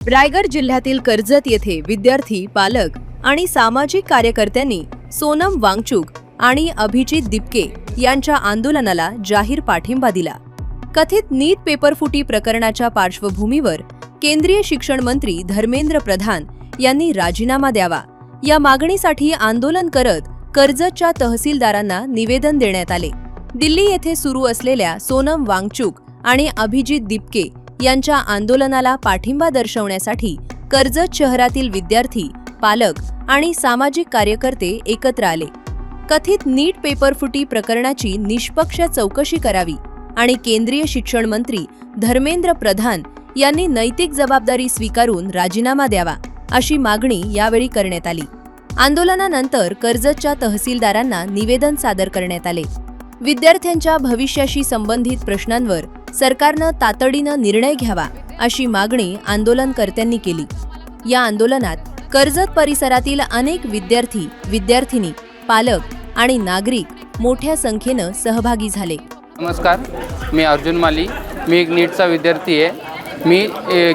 रायगड जिल्ह्यातील कर्जत येथे विद्यार्थी, पालक आणि सामाजिक कार्यकर्त्यांनी सोनम वांगचुक आणि अभिजित दिपके यांच्या आंदोलनाला जाहीर पाठिंबा दिला। कथित नीट पेपरफुटी प्रकरणाच्या पार्श्वभूमीवर केंद्रीय शिक्षण मंत्री धर्मेंद्र प्रधान यांनी राजीनामा द्यावा या मागणीसाठी आंदोलन करत कर्जतच्या तहसीलदारांना निवेदन देण्यात आले। दिल्ली येथे सुरू असलेल्या सोनम वांगचुक आणि अभिजित दिपके यांच्या आंदोलनाला पाठिंबा दर्शवण्यासाठी कर्जत शहरातील विद्यार्थी, पालक आणि सामाजिक कार्यकर्ते एकत्र आले। कथित नीट पेपरफुटी प्रकरणाची निष्पक्ष चौकशी करावी आणि केंद्रीय शिक्षण मंत्री धर्मेंद्र प्रधान यांनी नैतिक जबाबदारी स्वीकारून राजीनामा द्यावा अशी मागणी यावेळी करण्यात आली। आंदोलनानंतर कर्जतच्या तहसीलदारांना निवेदन सादर करण्यात आले। विद्यार्थ्यांच्या भविष्याशी संबंधित प्रश्नांवर सरकारनं तातडीनं निर्णय घ्यावा अशी मागणी आंदोलनकर्त्यांनी केली। या आंदोलनात कर्जत परिसरातील अनेक विद्यार्थी, विद्यार्थिनी, पालक आणि नागरिक मोठ्या संख्येनं सहभागी झाले। नमस्कार, मी अर्जुन माली। मी एक नीटचा विद्यार्थी आहे। मी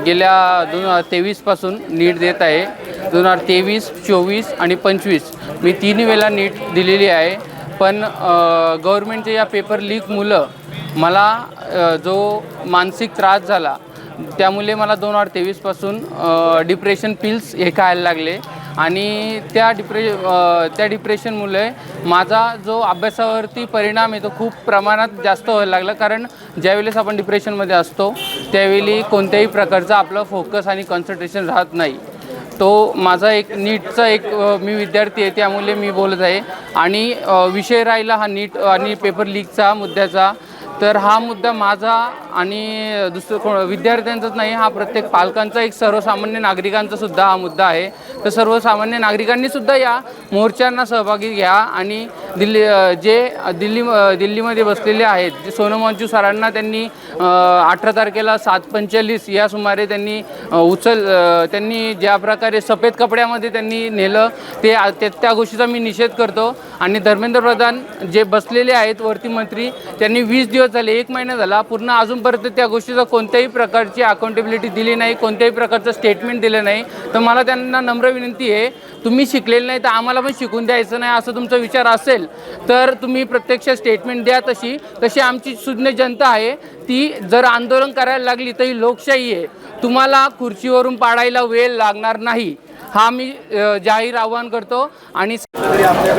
गेल्या 2023 पासून नीट देत आहे। 2023, 24 आणि 25 मी 3 वेळा नीट दिलेली आहे। पण गव्हर्नमेंटच्या या पेपर लीकमुळं मला जो मानसिक त्रास झाला त्यामुळे मला 2023 पासून डिप्रेशन पिल्स हे खायला लागले आणि त्या डिप्रेशनमुळे माझा जो अभ्यासावरती परिणाम आहे तो खूप प्रमाणात जास्त व्हायला लागला। कारण ज्यावेळेस आपण डिप्रेशनमध्ये असतो त्यावेळी कोणत्याही प्रकारचा आपला फोकस आणि कॉन्सन्ट्रेशन राहत नाही। तो माझा एक नीटचा मी विद्यार्थी आहे, त्यामुळे मी बोलत आहे। आणि विषय राहिला हा नीट आणि पेपर लीकचा मुद्द्याचा, तर हा मुद्दा माझा आणि विद्यार्थ्यांचाच नाही, हा प्रत्येक पालकांचा, एक सर्वसामान्य नागरिकांचा सुद्धा हा मुद्दा आहे। तर सर्वसामान्य नागरिकांनी सुद्धा या मोर्चांना सहभागी घ्या आणि दिल्लीमध्ये बसलेले आहेत जे सोनम वांगचुक सरांना त्यांनी 18 तारखेला 7:45 या सुमारे त्यांनी ज्या प्रकारे सफेद कपड्यामध्ये त्यांनी नेलं त्या गोष्टीचा मी निषेध करतो। आणि धर्मेंद्र प्रधान जे बसलेले आहेत वरती मंत्री, त्यांनी 20 दिवस झाले, 1 महिना झाला, पूर्ण अजूनपर्यंत त्या गोष्टीचा कोणत्याही प्रकारची अकाउंटेबिलिटी दिली नाही, कोणत्याही प्रकारचं स्टेटमेंट दिलं नाही। तर मला त्यांना नम्र विनंती आहे, तुम्ही शिकलेले नाही तर आम्हाला पण शिकून द्यायचं नाही असं तुमचा विचार असेल तर तुम्ही प्रत्यक्ष स्टेटमेंट द्या। तशी आमची सुज्ञ जनता आहे, ती जर आंदोलन करायला लागली तर ही लोकशाही आहे, तुम्हाला खुर्चीवरून पाडायला वेळ लागणार नाही, हा मी जाहीर आवाहन करतो। आणि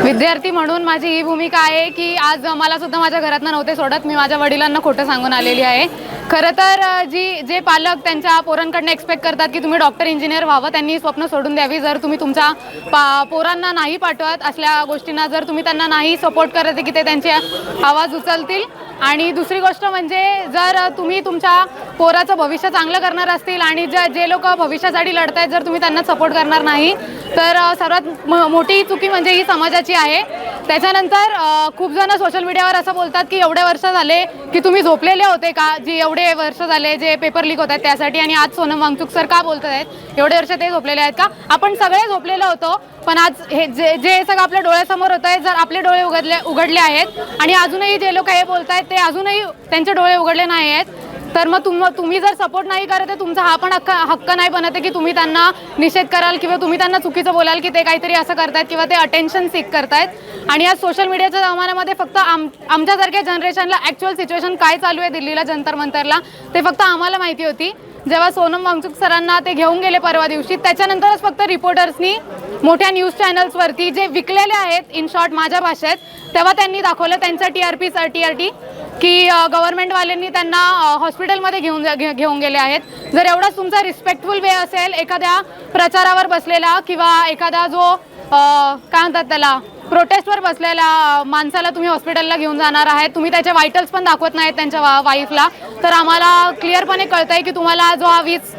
विद्यार्थी म्हणून माझी ही भूमिका आहे की आज मला सुद्धा माझ्या घरातनं नव्हते सोडत, मी माझ्या वडिलांना खोटं सांगून आलेली आहे। खरं तर जे पालक त्यांच्या पोरांकडनं एक्सपेक्ट करतात की तुम्ही डॉक्टर, इंजिनियर व्हावं, त्यांनी स्वप्न सोडून द्यावी। जर तुम्ही तुमच्या पोरांना नाही पाठवत, असल्या गोष्टींना जर तुम्ही त्यांना नाही सपोर्ट करत की ते त्यांचे आवाज उचलतील। आणि दुसरी गोष्ट म्हणजे जर तुम्ही तुमच्या पोराचं भविष्य चांगलं करणार असतील आणि जे लोक भविष्यासाठी लढत आहेत, जर तुम्ही त्यांना सपोर्ट करणार नाही तर सर्वात मोठी चुकी म्हणजे ही समाजाची आहे। त्याच्यानंतर खूप जण सोशल मीडियावर असं बोलतात की एवढे वर्ष झाले की तुम्ही झोपलेले होते का, जी एवढे वर्ष झाले जे पेपर लीक होत आहेत त्यासाठी, आणि आज सोनम वांगचुक सर का बोलत आहेत एवढे वर्ष ते झोपलेले आहेत का? आपण सगळे झोपलेलो होतो, पण आज हे जे सगळं आपल्या डोळ्यासमोर होत आहे, जर आपले डोळे उघडले आहेत आणि अजूनही जे लोक हे बोलत आहेत ते अजूनही त्यांचे डोळे उघडले नाही आहेत, तर मग तुम्ही जर सपोर्ट नाही करत आहे, तुमचा हा पण हक्क नाही बनत आहे की तुम्ही त्यांना निषेध कराल किंवा तुम्ही त्यांना चुकीचं बोलाल की ते काहीतरी असं करतायत किंवा ते अटेन्शन सीक करतायत। आणि आज सोशल मीडियाच्या जमान्यामध्ये फक्त आमच्यासारख्या जनरेशनला ॲक्च्युअल सिच्युएशन काय चालू आहे दिल्लीला जंतर मंतरला ते फक्त आम्हाला माहिती होती। जेव्हा सोनम वांगचुक सरांना ते घेऊन गेले परवा दिवशी, त्याच्यानंतरच फक्त रिपोर्टर्सनी मोठ्या न्यूज चॅनल्सवरती जे विकलेले आहेत, इन शॉर्ट माझ्या भाषेत, तेव्हा त्यांनी दाखवलं त्यांचं TRT की गव्हर्नमेंटवाल्यांनी त्यांना हॉस्पिटलमध्ये घेऊन गेले आहेत। जर एवढाच तुमचा रिस्पेक्टफुल वे असेल एखाद्या प्रचारावर बसलेला किंवा एखादा जो काय म्हणतात त्याला प्रोटेस्टवर बसलेल्या माणसाला तुम्ही हॉस्पिटलला घेऊन जाणार आहेत, तुम्ही त्याचे वायटल्स पण दाखवत नाहीत त्यांच्या वाईफला, तर आम्हाला क्लिअरपणे कळतंय की तुम्हाला जो हा 20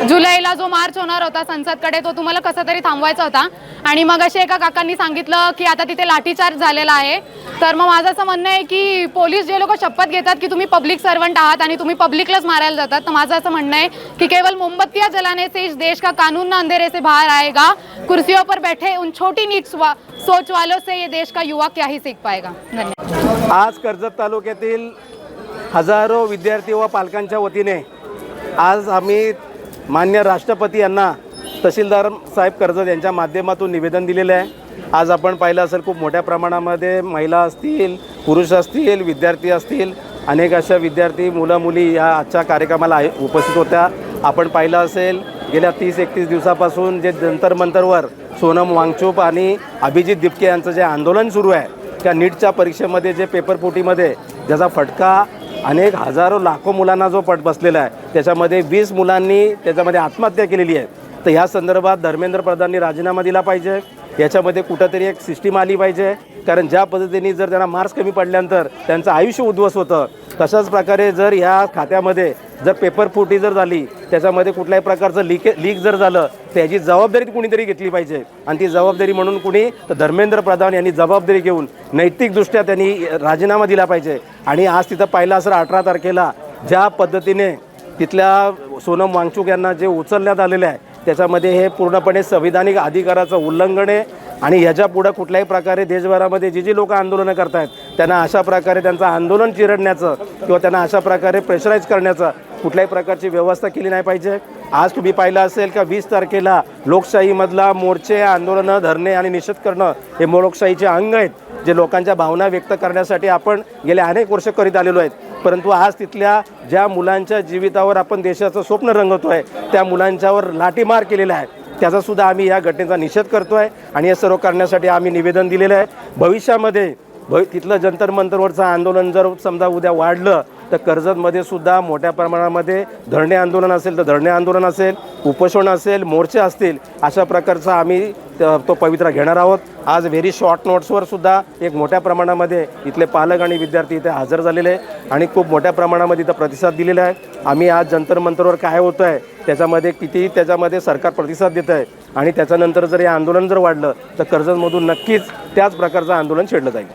जुलैला जो मार्च होणार होता संसदकडे तो तुम्हाला कसा तरी थांबवायचा होता। आणि मग असे एका काकांनी सांगितलं की आता तिथे लाठीचार्ज झालेला आहे। तर मग माझं असं म्हणणं आहे की पोलीस जे लोक शपथ घेतात की तुम्ही पब्लिक सर्वंट आहात आणि तुम्ही पब्लिकलाच मारायला जातात, तर माझं असं म्हणणं आहे की केवल मोमबत्तियां जलाने से इस देश का कानून ना अंधेरे से बाहर आएगा, कुर्सियों पर बैठे उन छोटी नीच सोच वालों से ये देश का युवा क्या ही सीख पाएगा। धन्यवाद। आज कर्जत तालुक्यातील हजारो विद्यार्थी व पालकांच्या वतीने आज आम्ही मान्य राष्ट्रपती यांना तहसीलदार साहेब कर्जत यांच्या माध्यमातून निवेदन दिलेलं आहे. आज आपण पाहिलं असेल खूप मोठ्या प्रमाणामध्ये महिला असतील, पुरुष असतील, विद्यार्थी असतील, अनेक अशा विद्यार्थी मुलं मुली या आजच्या कार्यक्रमाला उपस्थित होत्या. आपण पाहिलं असेल गेल्या 30-31 दिवसापासून जे जंतर मंतरवर सोनम वांगचूक आणि अभिजित दिपके यांचं जे आंदोलन सुरू आहे, त्या नीटच्या परीक्षेमध्ये जे पेपरफुटीमध्ये ज्याचा फटका अनेक हजारो लाखो मुलांना जो बसलेला आहे, त्याच्यामध्ये 20 मुलांनी त्याच्यामध्ये आत्महत्या केलेली आहे. तर ह्या संदर्भात धर्मेंद्र प्रधाननी राजीनामा दिला पाहिजे. याच्यामध्ये कुठंतरी एक सिस्टीम आली पाहिजे, कारण ज्या पद्धतीने जर त्यांना मार्क्स कमी पडल्यानंतर त्यांचं आयुष्य उद्ध्वस्त होतं, तशाच प्रकारे जर ह्या खात्यामध्ये जर पेपरफुटी जर झाली, त्याच्यामध्ये कुठल्याही प्रकारचं लीक जर झालं, तर याची जबाबदारी कुणीतरी घेतली पाहिजे. आणि ती जबाबदारी म्हणून कुणी तर धर्मेंद्र प्रधान यांनी जबाबदारी घेऊन नैतिकदृष्ट्या त्यांनी राजीनामा दिला पाहिजे. आणि आज तिथं पाहिलं असं 18 तारखेला ज्या पद्धतीने तिथल्या सोनम वांगचूक यांना जे उचलण्यात आलेलं आहे, त्याच्यामध्ये हे पूर्णपणे संविधानिक अधिकाराचं उल्लंघन आहे. आणि ह्याच्या पुढं कुठल्याही प्रकारे देशभरामध्ये जी लोक आंदोलनं करत आहेत, त्यांना अशा प्रकारे त्यांचं आंदोलन चिरडण्याचं किंवा त्यांना अशा प्रकारे प्रेशराईज करण्याचं कुठल्याही प्रकारची व्यवस्था केली नाही पाहिजे. आज तुम्ही पाहिलं असेल का 20 तारखेला लोकशाहीमधला मोर्चे, आंदोलनं, धरणे आणि निषेध करणं हे लोकशाहीचे अंग आहेत, जे लोकांच्या भावना व्यक्त करण्यासाठी आपण गेले अनेक वर्ष करीत आलेलो आहेत. परंतु आज तिथल्या ज्या मुलांच्या जीवितावर आपण देशाचं स्वप्न रंगवतो आहे, त्या मुलांच्यावर लाठीमार केलेला आहे, त्याचासुद्धा आम्ही या घटनेचा निषेध करतो आहे. आणि हे सर्व करण्यासाठी आम्ही निवेदन दिलेलं आहे. भविष्यामध्ये तिथलं जंतर मंतरवरचं आंदोलन जर समजा उद्या वाढलं, तर कर्जतमध्ये सुद्धा मोठ्या प्रमाणामध्ये धरणे आंदोलन असेल तर धरणे आंदोलन असेल, उपोषण असेल, मोर्चे असतील, अशा प्रकारचा आम्ही तो पवित्रा घेणार आहोत. आज व्हेरी शॉर्ट नोट्सवर सुद्धा एक मोठ्या प्रमाणामध्ये इथले पालक आणि विद्यार्थी इथे हजर झालेले आहे आणि खूप मोठ्या प्रमाणामध्ये इथं प्रतिसाद दिलेला आहे. आम्ही आज जंतर मंतरवर काय होतं आहे त्याच्यामध्ये किती त्याच्यामध्ये सरकार प्रतिसाद देत आहे आणि त्याच्यानंतर जर हे आंदोलन जर वाढलं, तर कर्जतमधून नक्कीच त्याच प्रकारचं आंदोलन छेडलं जाईल.